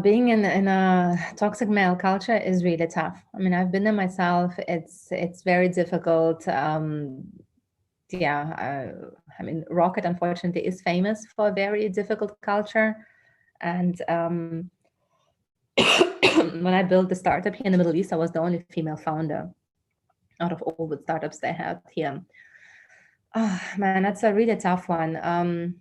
Being in a toxic male culture is really tough. I mean, I've been there myself. It's very difficult. Yeah, I mean, Rocket unfortunately is famous for a very difficult culture. And when I built the startup here in the Middle East, I was the only female founder out of all the startups they had here. Oh, man, that's a really tough one.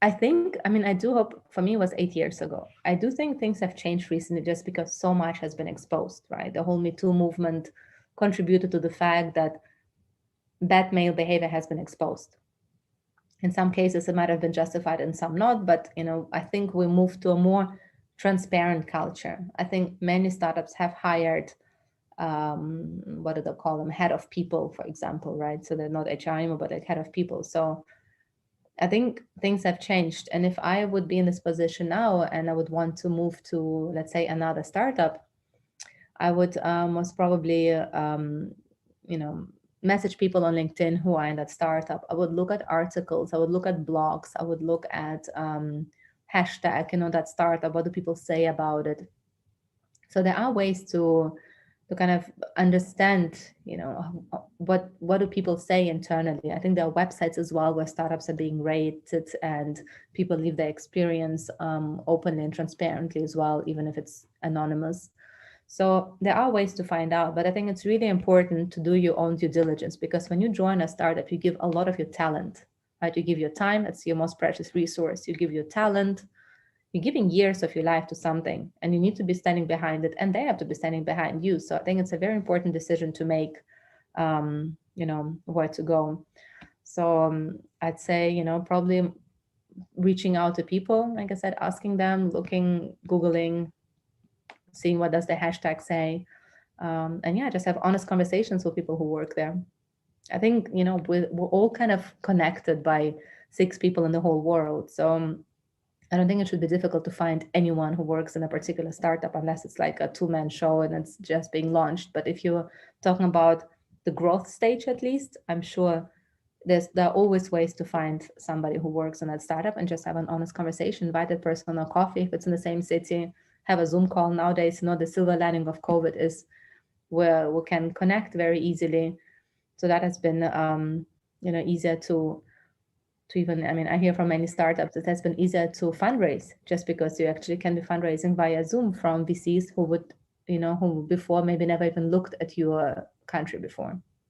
I think, I mean, I do hope, for me, it was 8 years ago. I do think things have changed recently just because so much has been exposed, right? The whole Me Too movement contributed to the fact that bad male behavior has been exposed. In some cases, it might have been justified, in some not. But, I think we moved to a more transparent culture. I think many startups have hired, what do they call them? Head of people, for example, right? So they're not HR anymore, but like head of people. So I think things have changed. And if I would be in this position now and I would want to move to, let's say, another startup, I would most probably, you know, message people on LinkedIn who are in that startup. I would look at articles. I would look at blogs. I would look at hashtag, that startup. What do people say about it? So there are ways to kind of understand, what do people say internally. I think there are websites as well where startups are being rated and people leave their experience openly and transparently as well, even if it's anonymous. So there are ways to find out, but I think it's really important to do your own due diligence, because when you join a startup, you give a lot of your talent, right? You give your time, it's your most precious resource. You give your talent, you're giving years of your life to something, and you need to be standing behind it, and they have to be standing behind you. So I think it's a very important decision to make, where to go. So I'd say, probably reaching out to people, like I said, asking them, looking, Googling, seeing what does the hashtag say. And yeah, just have honest conversations with people who work there. I think, we're all kind of connected by 6 people in the whole world. So I don't think it should be difficult to find anyone who works in a particular startup, unless it's like a two-man show and it's just being launched. But if you're talking about the growth stage, at least, I'm sure there are always ways to find somebody who works in that startup and just have an honest conversation, invite that person on coffee if it's in the same city, have a Zoom call. Nowadays, the silver lining of COVID is where we can connect very easily. So that has been, easier to even, I mean, I hear from many startups it has been easier to fundraise, just because you actually can be fundraising via Zoom from VCs who would, who before maybe never even looked at your country before.